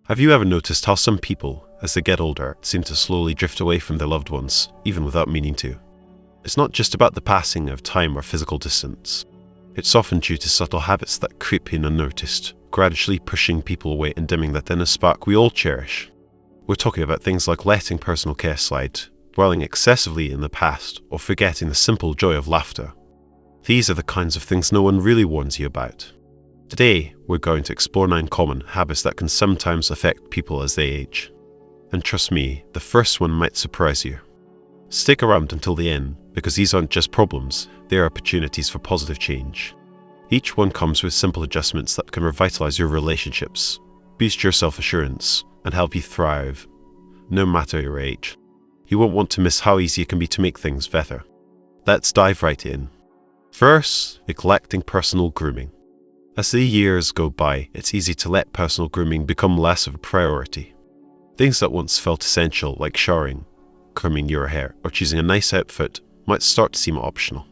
Have you ever noticed how some people, as they get older, seem to slowly drift away from their loved ones, even without meaning to? It's not just about the passing of time or physical distance. It's often due to subtle habits that creep in unnoticed, gradually pushing people away and dimming that inner spark we all cherish. We're talking about things like letting personal care slide, dwelling excessively in the past, or forgetting the simple joy of laughter. These are the kinds of things no one really warns you about. Today, we're going to explore 9 common habits that can sometimes affect people as they age. And trust me, the first one might surprise you. Stick around until the end, because these aren't just problems, they are opportunities for positive change. Each one comes with simple adjustments that can revitalize your relationships, boost your self-assurance, and help you thrive, no matter your age. You won't want to miss how easy it can be to make things better. Let's dive right in. First, neglecting personal grooming. As the years go by, it's easy to let personal grooming become less of a priority. Things that once felt essential, like showering, combing your hair, or choosing a nice outfit, might start to seem optional.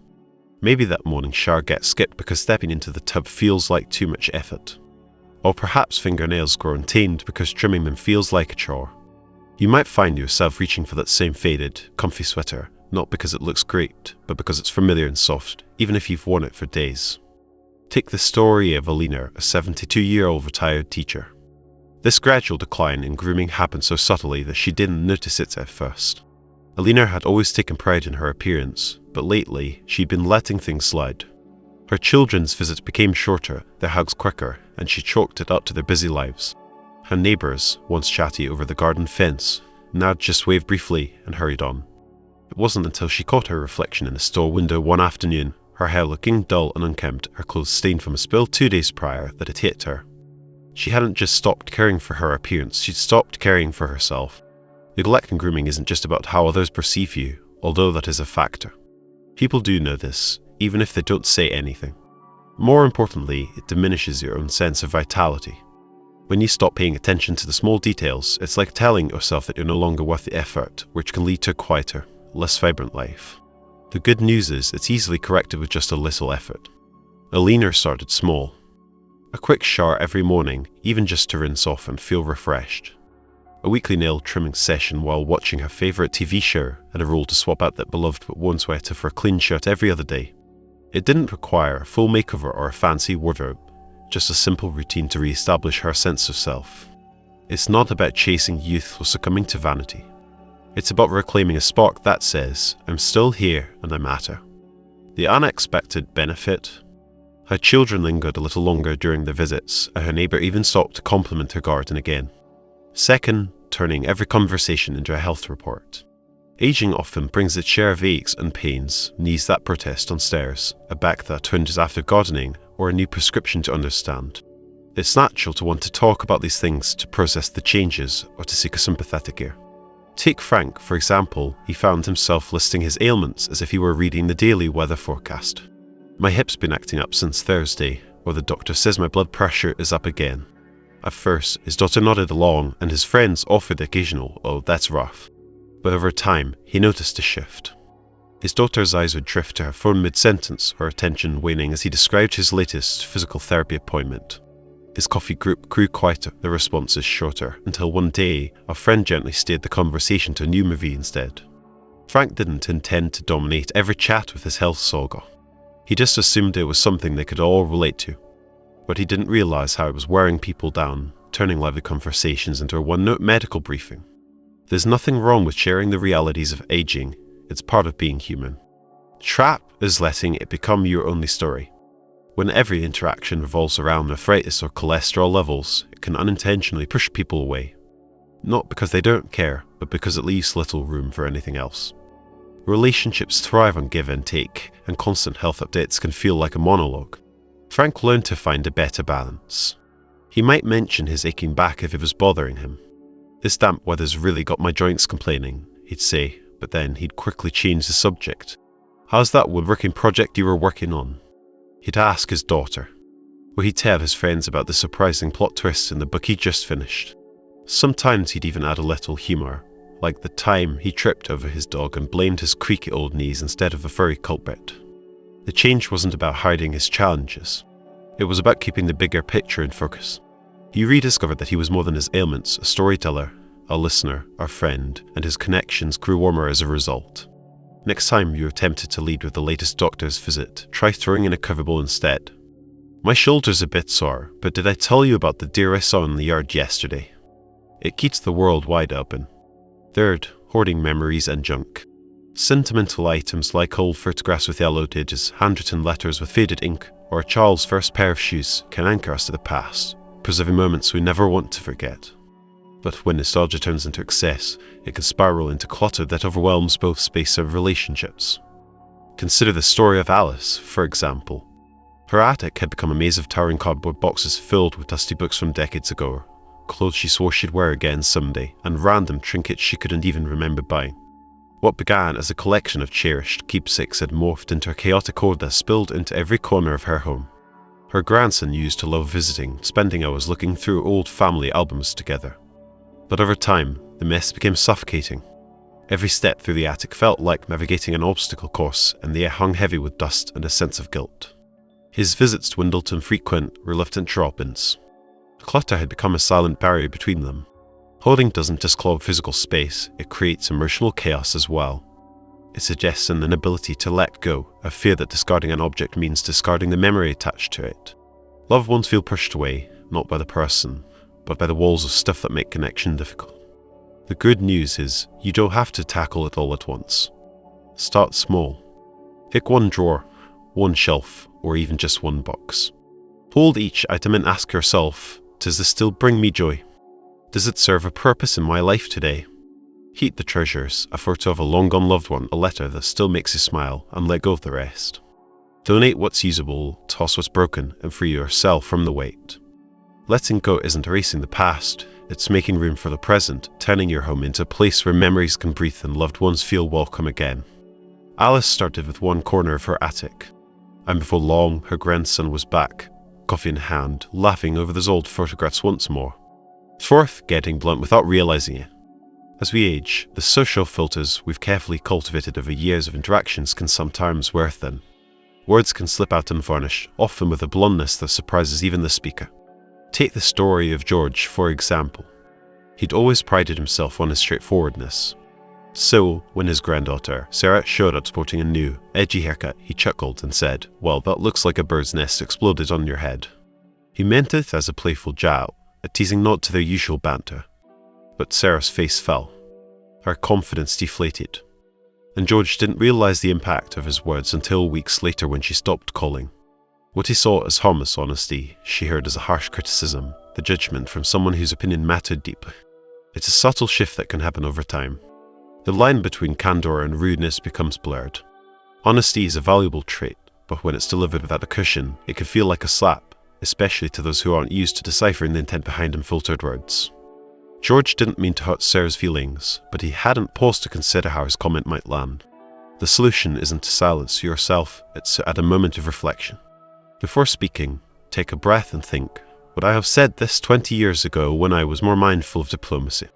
Maybe that morning shower gets skipped because stepping into the tub feels like too much effort. Or perhaps fingernails grow untamed because trimming them feels like a chore. You might find yourself reaching for that same faded, comfy sweater, not because it looks great, but because it's familiar and soft, even if you've worn it for days. Take the story of Alina, a 72-year-old retired teacher. This gradual decline in grooming happened so subtly that she didn't notice it at first. Alina had always taken pride in her appearance, but lately she'd been letting things slide. Her children's visits became shorter, their hugs quicker, and she chalked it up to their busy lives. Her neighbours, once chatty over the garden fence, now just waved briefly and hurried on. It wasn't until she caught her reflection in a store window one afternoon, her hair looking dull and unkempt, her clothes stained from a spill 2 days prior, that it hit her. She hadn't just stopped caring for her appearance, she'd stopped caring for herself. Neglecting grooming isn't just about how others perceive you, although that is a factor. People do know this, even if they don't say anything. More importantly, it diminishes your own sense of vitality. When you stop paying attention to the small details, it's like telling yourself that you're no longer worth the effort, which can lead to a quieter, less vibrant life. The good news is it's easily corrected with just a little effort. Alina started small. A quick shower every morning, even just to rinse off and feel refreshed. A weekly nail trimming session while watching her favourite TV show, and a rule to swap out that beloved but worn sweater for a clean shirt every other day. It didn't require a full makeover or a fancy wardrobe, just a simple routine to re-establish her sense of self. It's not about chasing youth or succumbing to vanity. It's about reclaiming a spark that says, I'm still here and I matter. The unexpected benefit? Her children lingered a little longer during their visits, and her neighbour even stopped to compliment her garden again. Second, turning every conversation into a health report. Aging often brings its share of aches and pains, knees that protest on stairs, a back that twinges after gardening, or a new prescription to understand. It's natural to want to talk about these things, to process the changes, or to seek a sympathetic ear. Take Frank, for example. He found himself listing his ailments as if he were reading the daily weather forecast. My hip's been acting up since Thursday, or the doctor says my blood pressure is up again. At first, his daughter nodded along, and his friends offered the occasional, oh, that's rough. But over time, he noticed a shift. His daughter's eyes would drift to her phone mid-sentence, her attention waning as he described his latest physical therapy appointment. His coffee group grew quieter, the responses shorter, until one day, a friend gently steered the conversation to a new movie instead. Frank didn't intend to dominate every chat with his health saga. He just assumed it was something they could all relate to. But he didn't realize how it was wearing people down, turning lively conversations into a one-note medical briefing. There's nothing wrong with sharing the realities of aging. It's part of being human. The trap is letting it become your only story. When every interaction revolves around arthritis or cholesterol levels, it can unintentionally push people away. Not because they don't care, but because it leaves little room for anything else. Relationships thrive on give and take, and constant health updates can feel like a monologue. Frank learned to find a better balance. He might mention his aching back if it was bothering him. This damp weather's really got my joints complaining, he'd say, but then he'd quickly change the subject. How's that woodworking project you were working on? He'd ask his daughter. Or he'd tell his friends about the surprising plot twist in the book he'd just finished. Sometimes he'd even add a little humour, like the time he tripped over his dog and blamed his creaky old knees instead of the furry culprit. The change wasn't about hiding his challenges. It was about keeping the bigger picture in focus. He rediscovered that he was more than his ailments, a storyteller, a listener, a friend, and his connections grew warmer as a result. Next time you're tempted to lead with the latest doctor's visit, try throwing in a curveball instead. My shoulder's a bit sore, but did I tell you about the deer I saw in the yard yesterday? It keeps the world wide open. Third, hoarding memories and junk. Sentimental items like old photographs with yellowed edges, handwritten letters with faded ink, or a child's first pair of shoes can anchor us to the past, preserving moments we never want to forget. But when nostalgia turns into excess, it can spiral into clutter that overwhelms both space and relationships. Consider the story of Alice, for example. Her attic had become a maze of towering cardboard boxes filled with dusty books from decades ago, clothes she swore she'd wear again someday, and random trinkets she couldn't even remember buying. What began as a collection of cherished keepsakes had morphed into a chaotic hoard that spilled into every corner of her home. Her grandson used to love visiting, spending hours looking through old family albums together. But over time, the mess became suffocating. Every step through the attic felt like navigating an obstacle course, and the air hung heavy with dust and a sense of guilt. His visits dwindled to infrequent, reluctant drop-ins. Clutter had become a silent barrier between them. Hoarding doesn't just clog physical space, it creates emotional chaos as well. It suggests an inability to let go, a fear that discarding an object means discarding the memory attached to it. Loved ones feel pushed away, not by the person, but by the walls of stuff that make connection difficult. The good news is, you don't have to tackle it all at once. Start small. Pick one drawer, one shelf, or even just one box. Hold each item and ask yourself, does this still bring me joy? Does it serve a purpose in my life today? Keep the treasures, a photo of a long-gone loved one, a letter that still makes you smile, and let go of the rest. Donate what's usable, toss what's broken, and free yourself from the weight. Letting go isn't erasing the past, it's making room for the present, turning your home into a place where memories can breathe and loved ones feel welcome again. Alice started with one corner of her attic, and before long her grandson was back, coffee in hand, laughing over those old photographs once more. Fourth, getting blunt without realizing it. As we age, the social filters we've carefully cultivated over years of interactions can sometimes wear thin. Words can slip out unvarnished, often with a bluntness that surprises even the speaker. Take the story of George, for example. He'd always prided himself on his straightforwardness. So, when his granddaughter, Sarah, showed up sporting a new, edgy haircut, he chuckled and said, "Well, that looks like a bird's nest exploded on your head." He meant it as a playful joke, a teasing nod to their usual banter. But Sarah's face fell. Her confidence deflated. And George didn't realize the impact of his words until weeks later when she stopped calling. What he saw as harmless honesty, she heard as a harsh criticism, the judgment from someone whose opinion mattered deeply. It's a subtle shift that can happen over time. The line between candor and rudeness becomes blurred. Honesty is a valuable trait, but when it's delivered without a cushion, it can feel like a slap, especially to those who aren't used to deciphering the intent behind unfiltered words. George didn't mean to hurt Sarah's feelings, but he hadn't paused to consider how his comment might land. The solution isn't to silence yourself, it's to add a moment of reflection. Before speaking, take a breath and think, would I have said this 20 years ago when I was more mindful of diplomacy?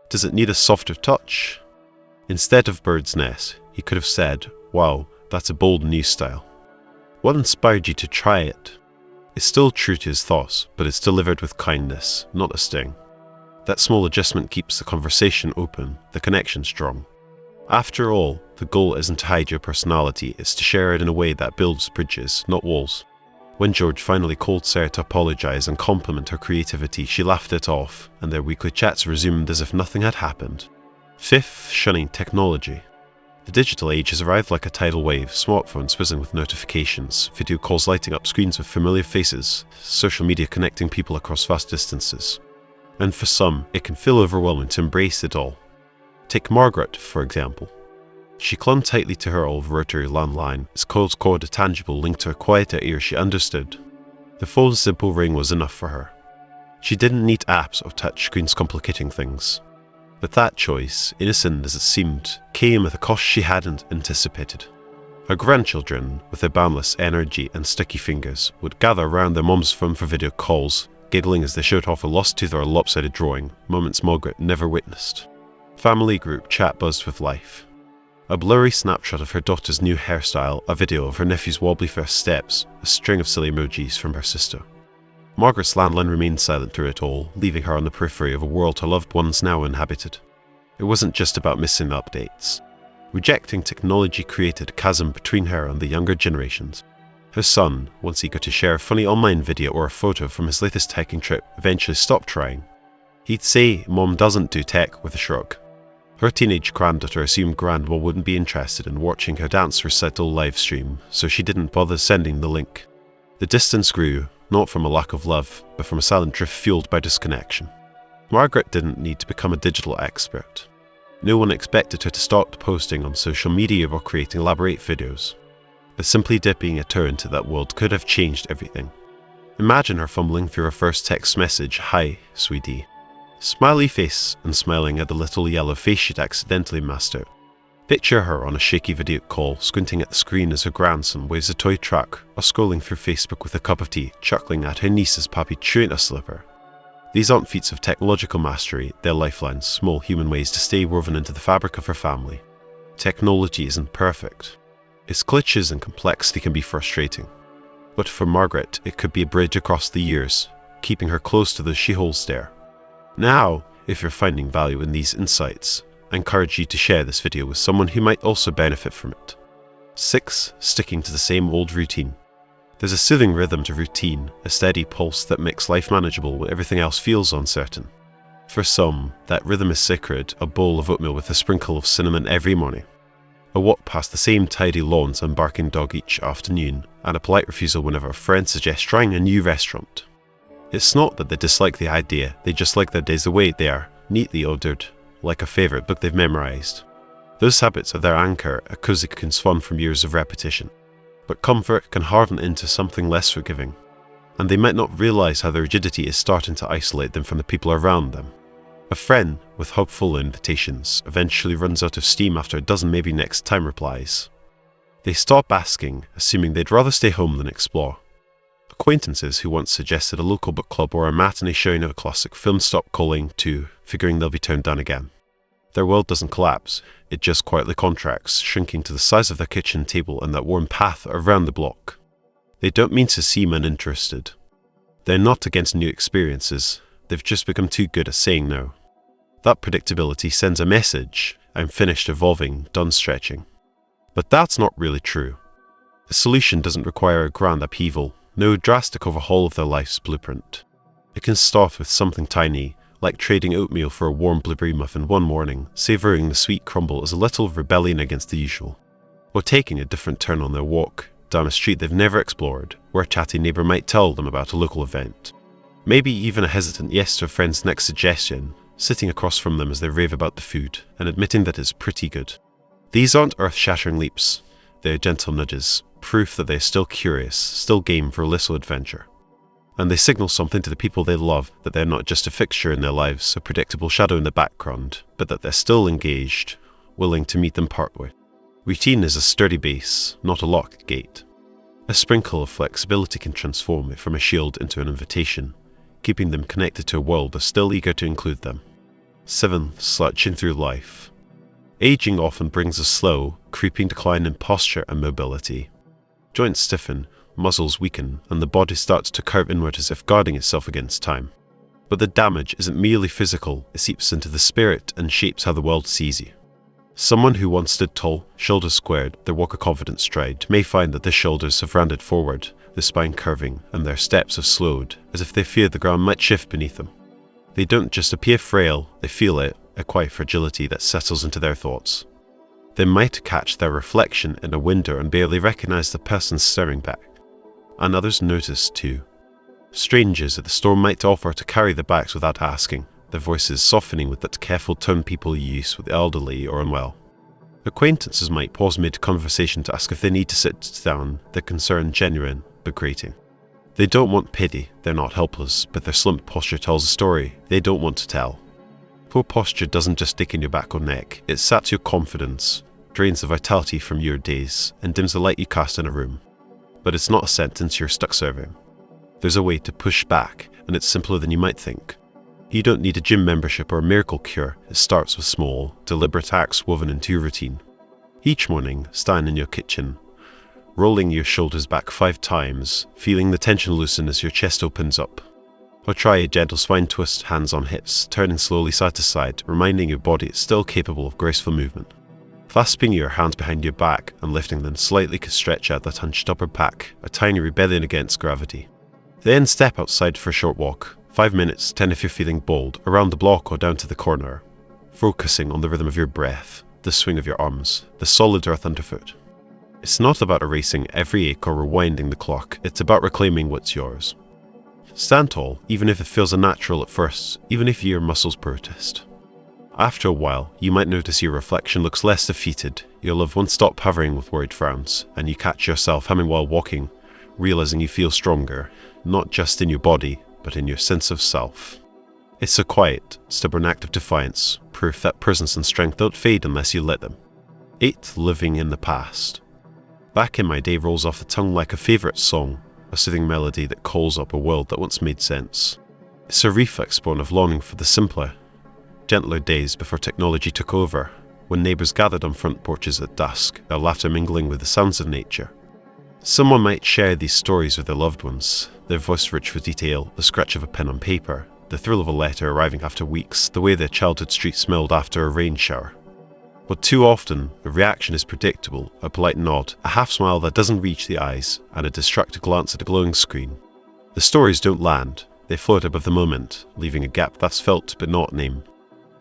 Does it need a softer touch? Instead of bird's nest, he could have said, "Wow, that's a bold new style." What inspired you to try it? It's still true to his thoughts, but it's delivered with kindness, not a sting. That small adjustment keeps the conversation open, the connection strong. After all, the goal isn't to hide your personality, it's to share it in a way that builds bridges, not walls. When George finally called Sarah to apologize and compliment her creativity, she laughed it off, and their weekly chats resumed as if nothing had happened. Fifth, shunning technology. The digital age has arrived like a tidal wave, smartphones whizzing with notifications, video calls lighting up screens with familiar faces, social media connecting people across vast distances. And for some, it can feel overwhelming to embrace it all. Take Margaret, for example. She clung tightly to her old rotary landline, its cold cord a tangible link to a quieter ear she understood. The phone's simple ring was enough for her. She didn't need apps or touchscreens complicating things. But that choice, innocent as it seemed, came with a cost she hadn't anticipated. Her grandchildren, with their boundless energy and sticky fingers, would gather around their mom's phone for video calls, giggling as they showed off a lost tooth or a lopsided drawing, moments Margaret never witnessed. Family group chat buzzed with life. A blurry snapshot of her daughter's new hairstyle, a video of her nephew's wobbly first steps, a string of silly emojis from her sister. Margaret's landline remained silent through it all, leaving her on the periphery of a world her loved ones now inhabited. It wasn't just about missing updates. Rejecting technology created a chasm between her and the younger generations. Her son, once eager to share a funny online video or a photo from his latest hiking trip, eventually stopped trying. He'd say, "Mom doesn't do tech," with a shrug. Her teenage granddaughter assumed Grandma wouldn't be interested in watching her dance recital livestream, so she didn't bother sending the link. The distance grew, not from a lack of love, but from a silent drift fueled by disconnection. Margaret didn't need to become a digital expert. No one expected her to start posting on social media or creating elaborate videos. But simply dipping a toe into that world could have changed everything. Imagine her fumbling through her first text message, "Hi, sweetie." Smiley face and smiling at the little yellow face she'd accidentally mastered. Picture her on a shaky video call, squinting at the screen as her grandson waves a toy truck, or scrolling through Facebook with a cup of tea, chuckling at her niece's puppy chewing a slipper. These aren't feats of technological mastery, they're lifelines, small human ways to stay woven into the fabric of her family. Technology isn't perfect. Its glitches and complexity can be frustrating. But for Margaret, it could be a bridge across the years, keeping her close to those she holds dear. Now, if you're finding value in these insights, I encourage you to share this video with someone who might also benefit from it. 6. Sticking to the same old routine. There's a soothing rhythm to routine, a steady pulse that makes life manageable when everything else feels uncertain. For some, that rhythm is sacred, a bowl of oatmeal with a sprinkle of cinnamon every morning. A walk past the same tidy lawns and barking dog each afternoon, and a polite refusal whenever a friend suggests trying a new restaurant. It's not that they dislike the idea, they just like their days the way they are, neatly ordered, like a favourite book they've memorised. Those habits are their anchor, a cozy cocoon spun from years of repetition. But comfort can harden into something less forgiving, and they might not realise how the rigidity is starting to isolate them from the people around them. A friend with hopeful invitations eventually runs out of steam after a dozen maybe next time replies. They stop asking, assuming they'd rather stay home than explore. Acquaintances who once suggested a local book club or a matinee showing of a classic film stop calling to, figuring they'll be turned down again. Their world doesn't collapse, it just quietly contracts, shrinking to the size of their kitchen table and that warm path around the block. They don't mean to seem uninterested. They're not against new experiences, they've just become too good at saying no. That predictability sends a message, I'm finished evolving, done stretching. But that's not really true. The solution doesn't require a grand upheaval, no drastic overhaul of their life's blueprint. It can start with something tiny, like trading oatmeal for a warm blueberry muffin one morning, savouring the sweet crumble as a little rebellion against the usual. Or taking a different turn on their walk, down a street they've never explored, where a chatty neighbour might tell them about a local event. Maybe even a hesitant yes to a friend's next suggestion, sitting across from them as they rave about the food, and admitting that it's pretty good. These aren't earth-shattering leaps, they're gentle nudges, proof that they're still curious, still game for a little adventure. And they signal something to the people they love, that they're not just a fixture in their lives, a predictable shadow in the background, but that they're still engaged, willing to meet them partway. Routine is a sturdy base, not a locked gate. A sprinkle of flexibility can transform it from a shield into an invitation, keeping them connected to a world that's still eager to include them. 7. Slouching through life. Aging often brings a slow, creeping decline in posture and mobility. Joints stiffen, muscles weaken, and the body starts to curve inward as if guarding itself against time. But the damage isn't merely physical, it seeps into the spirit and shapes how the world sees you. Someone who once stood tall, shoulders squared, their walk a confident stride, may find that their shoulders have rounded forward, the spine curving, and their steps have slowed, as if they fear the ground might shift beneath them. They don't just appear frail, they feel it, a quiet fragility that settles into their thoughts. They might catch their reflection in a window and barely recognize the person staring back. And others notice too. Strangers at the store might offer to carry their bags without asking, their voices softening with that careful tone people use with the elderly or unwell. Acquaintances might pause mid-conversation to ask if they need to sit down, their concern genuine but grating. They don't want pity, they're not helpless, but their slumped posture tells a story they don't want to tell. Poor posture doesn't just stick in your back or neck, it saps your confidence, drains the vitality from your days, and dims the light you cast in a room. But it's not a sentence you're stuck serving. There's a way to push back, and it's simpler than you might think. You don't need a gym membership or a miracle cure, it starts with small, deliberate acts woven into your routine. Each morning, stand in your kitchen, rolling your shoulders back 5 times, feeling the tension loosen as your chest opens up. Or try a gentle spine twist, hands on hips, turning slowly side to side, reminding your body it's still capable of graceful movement. Clasping your hands behind your back and lifting them slightly could stretch out that hunched upper back, a tiny rebellion against gravity. Then step outside for a short walk, 5 minutes, 10 if you're feeling bold, around the block or down to the corner, focusing on the rhythm of your breath, the swing of your arms, the solid earth underfoot. It's not about erasing every ache or rewinding the clock, it's about reclaiming what's yours. Stand tall, even if it feels unnatural at first, even if your muscles protest. After a while, you might notice your reflection looks less defeated, your loved ones stop hovering with worried frowns, and you catch yourself humming while walking, realizing you feel stronger, not just in your body, but in your sense of self. It's a quiet, stubborn act of defiance, proof that presence and strength don't fade unless you let them. 8. Living in the past. Back in my day rolls off the tongue like a favourite song, a soothing melody that calls up a world that once made sense. It's a reflex born of longing for the simpler, gentler days before technology took over, when neighbours gathered on front porches at dusk, their laughter mingling with the sounds of nature. Someone might share these stories with their loved ones, their voice rich with detail, the scratch of a pen on paper, the thrill of a letter arriving after weeks, the way their childhood street smelled after a rain shower. But too often, the reaction is predictable, a polite nod, a half smile that doesn't reach the eyes, and a distracted glance at a glowing screen. The stories don't land, they float above the moment, leaving a gap that's felt but not named.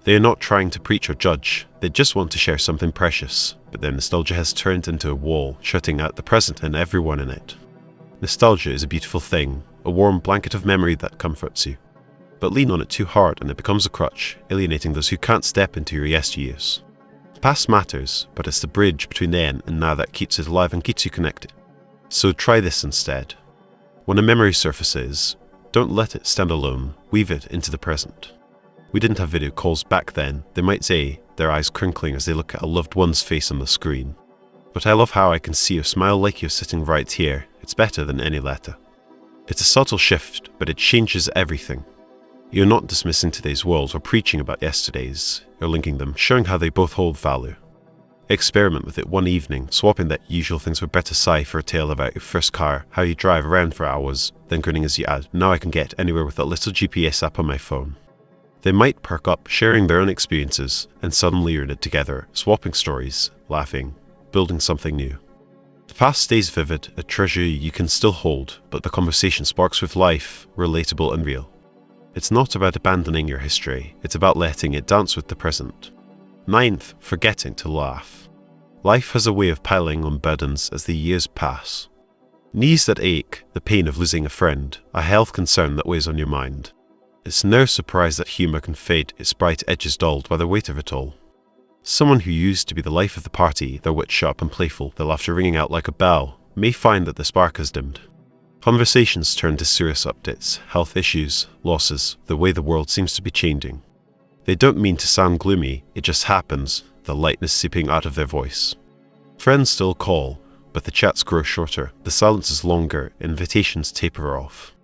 They are not trying to preach or judge, they just want to share something precious, but their nostalgia has turned into a wall, shutting out the present and everyone in it. Nostalgia is a beautiful thing, a warm blanket of memory that comforts you. But lean on it too hard and it becomes a crutch, alienating those who can't step into your yesteryears. The past matters, but it's the bridge between then and now that keeps it alive and keeps you connected. So try this instead. When a memory surfaces, don't let it stand alone, weave it into the present. We didn't have video calls back then, they might say, their eyes crinkling as they look at a loved one's face on the screen. But I love how I can see you smile like you're sitting right here. It's better than any letter. It's a subtle shift, but it changes everything. You're not dismissing today's world or preaching about yesterday's. You're linking them, showing how they both hold value. Experiment with it one evening, swapping that usual things were better sigh for a tale about your first car, how you drive around for hours, then grinning as you add, now I can get anywhere with that little GPS app on my phone. They might perk up, sharing their own experiences, and suddenly you're in it together, swapping stories, laughing, building something new. The past stays vivid, a treasure you can still hold, but the conversation sparks with life, relatable and real. It's not about abandoning your history, it's about letting it dance with the present. 9th, forgetting to laugh. Life has a way of piling on burdens as the years pass. Knees that ache, the pain of losing a friend, a health concern that weighs on your mind. It's no surprise that humour can fade, its bright edges dulled by the weight of it all. Someone who used to be the life of the party, their wit sharp and playful, their laughter ringing out like a bell, may find that the spark has dimmed. Conversations turn to serious updates, health issues, losses, the way the world seems to be changing. They don't mean to sound gloomy, it just happens, the lightness seeping out of their voice. Friends still call, but the chats grow shorter, the silence is longer, invitations taper off.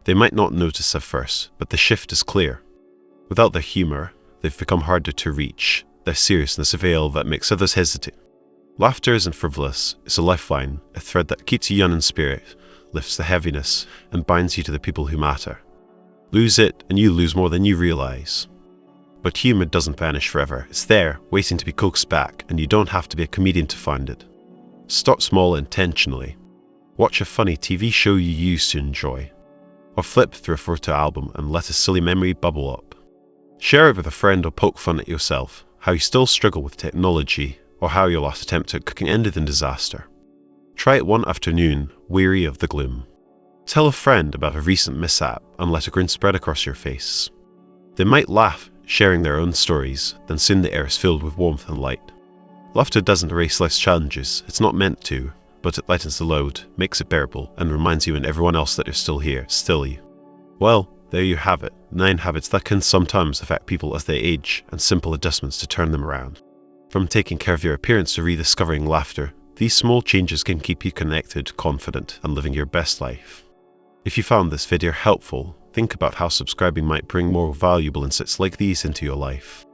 They might not notice at first, but the shift is clear. Without their humour, they've become harder to reach, their seriousness a veil that makes others hesitate. Laughter isn't frivolous, it's a lifeline, a thread that keeps you young in spirit, lifts the heaviness, and binds you to the people who matter. Lose it, and you lose more than you realise. But humour doesn't vanish forever, it's there, waiting to be coaxed back, and you don't have to be a comedian to find it. Start small intentionally. Watch a funny TV show you used to enjoy. Or flip through a photo album and let a silly memory bubble up. Share it with a friend or poke fun at yourself, how you still struggle with technology, or how your last attempt at cooking ended in disaster. Try it one afternoon, weary of the gloom. Tell a friend about a recent mishap and let a grin spread across your face. They might laugh, sharing their own stories, then soon the air is filled with warmth and light. Laughter doesn't erase life's challenges, it's not meant to, but it lightens the load, makes it bearable, and reminds you and everyone else that you're still here, still you. Well, there you have it, 9 habits that can sometimes affect people as they age, and simple adjustments to turn them around. From taking care of your appearance to rediscovering laughter, these small changes can keep you connected, confident, and living your best life. If you found this video helpful, think about how subscribing might bring more valuable insights like these into your life.